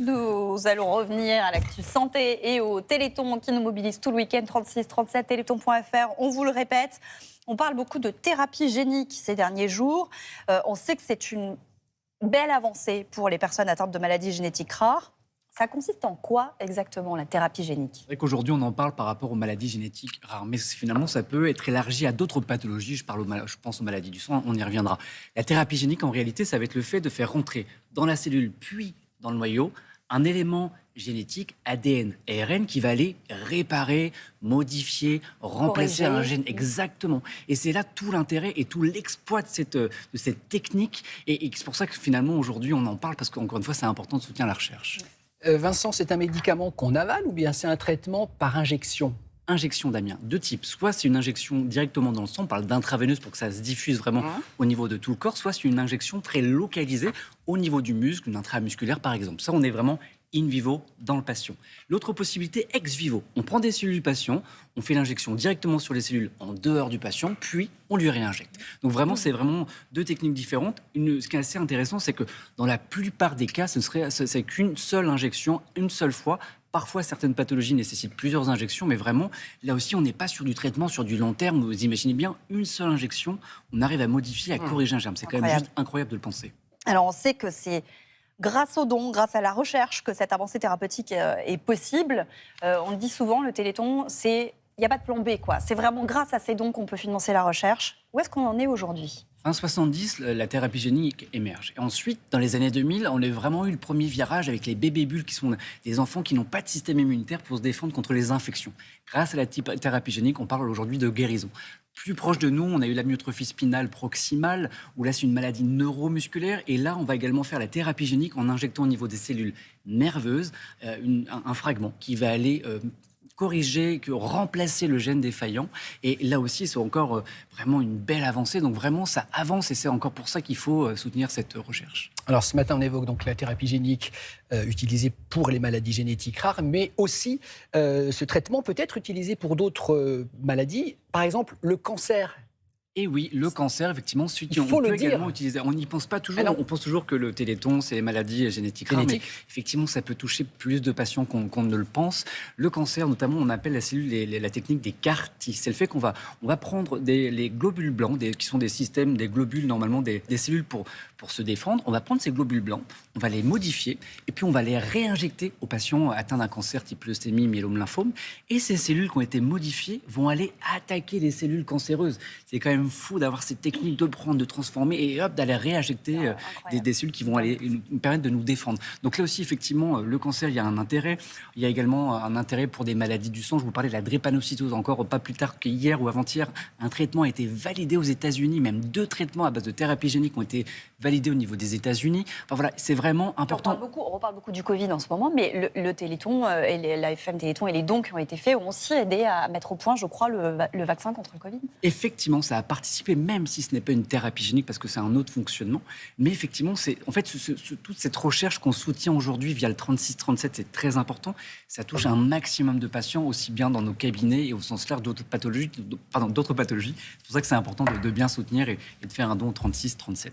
Nous allons revenir à l'actu santé et au Téléthon qui nous mobilise tout le week-end, 36-37, téléthon.fr. On vous le répète, on parle beaucoup de thérapie génique ces derniers jours. On sait que c'est une belle avancée pour les personnes atteintes de maladies génétiques rares. Ça consiste en quoi exactement la thérapie génique ? C'est vrai qu'aujourd'hui, on en parle par rapport aux maladies génétiques rares, mais finalement, ça peut être élargi à d'autres pathologies. Je pense aux maladies du sang, on y reviendra. La thérapie génique, en réalité, ça va être le fait de faire rentrer dans la cellule, puis dans le noyau, un élément génétique, ADN, ARN, qui va aller réparer, modifier, remplacer un gène. Exactement. Et c'est là tout l'intérêt et tout l'exploit de cette technique. Et c'est pour ça que finalement, aujourd'hui, on en parle, parce qu'encore une fois, c'est important de soutenir la recherche. Vincent, c'est un médicament qu'on avale ou bien c'est un traitement par injection ? Injection, Damien, deux types. Soit c'est une injection directement dans le sang, on parle d'intraveineuse pour que ça se diffuse vraiment au niveau de tout le corps, soit c'est une injection très localisée au niveau du muscle, une intramusculaire par exemple. Ça, on est vraiment in vivo dans le patient. L'autre possibilité, ex vivo. On prend des cellules du patient, on fait l'injection directement sur les cellules en dehors du patient, puis on lui réinjecte. Donc vraiment, c'est vraiment deux techniques différentes. Ce qui est assez intéressant, c'est que dans la plupart des cas, c'est qu'une seule injection, une seule fois. Parfois, certaines pathologies nécessitent plusieurs injections, mais vraiment, là aussi, on n'est pas sur du traitement sur du long terme. Vous imaginez bien, une seule injection, on arrive à modifier, à corriger un germe. C'est quand même juste incroyable de le penser. Alors, on sait que c'est grâce aux dons, grâce à la recherche, que cette avancée thérapeutique est possible. On le dit souvent, le Téléthon, il n'y a pas de plan B, quoi. C'est vraiment grâce à ces dons qu'on peut financer la recherche. Où est-ce qu'on en est aujourd'hui ? Fin 70, la thérapie génique émerge. Et ensuite, dans les années 2000, on a vraiment eu le premier virage avec les bébés bulles, qui sont des enfants qui n'ont pas de système immunitaire pour se défendre contre les infections. Grâce à la thérapie génique, on parle aujourd'hui de guérison. Plus proche de nous, on a eu l'amyotrophie spinale proximale, où là, c'est une maladie neuromusculaire. Et là, on va également faire la thérapie génique en injectant au niveau des cellules nerveuses un fragment qui va aller corriger, remplacer le gène défaillant. Et là aussi, c'est encore vraiment une belle avancée. Donc vraiment, ça avance et c'est encore pour ça qu'il faut soutenir cette recherche. Alors ce matin, on évoque donc la thérapie génique utilisée pour les maladies génétiques rares, mais aussi ce traitement peut être utilisé pour d'autres maladies, par exemple le cancer. Et oui, le cancer, effectivement, on peut également utiliser. On n'y pense pas toujours. On pense toujours que le Téléthon, c'est les maladies génétiques rares, mais effectivement, ça peut toucher plus de patients qu'on ne le pense. Le cancer, notamment, on appelle la cellule la technique des CAR-T. C'est le fait qu'on va prendre les globules blancs, qui sont des systèmes, des globules, normalement, des cellules pour se défendre. On va prendre ces globules blancs, on va les modifier, et puis on va les réinjecter aux patients atteints d'un cancer type leucémie, myélome, lymphome. Et ces cellules qui ont été modifiées vont aller attaquer les cellules cancéreuses. C'est quand même fou d'avoir cette technique de le prendre, de transformer et hop, d'aller réinjecter des cellules qui vont aller nous permettre de nous défendre. Donc là aussi, effectivement, le cancer, il y a un intérêt. Il y a également un intérêt pour des maladies du sang. Je vous parlais de la drépanocytose encore pas plus tard qu'hier ou avant-hier. Un traitement a été validé aux États-Unis. Même 2 traitements à base de thérapie génique ont été validés au niveau des États-Unis. Enfin voilà, c'est vraiment important. On reparle beaucoup du Covid en ce moment, mais le Téléthon et la FM Téléthon et les dons qui ont été faits ont aussi aidé à mettre au point, je crois, le vaccin contre le Covid. Effectivement, ça a participé, même si ce n'est pas une thérapie génique, parce que c'est un autre fonctionnement. Mais effectivement, c'est en fait toute cette recherche qu'on soutient aujourd'hui via le 36-37, c'est très important. Ça touche un maximum de patients, aussi bien dans nos cabinets et au sens large d'autres pathologies. C'est pour ça que c'est important de bien soutenir et de faire un don au 36-37.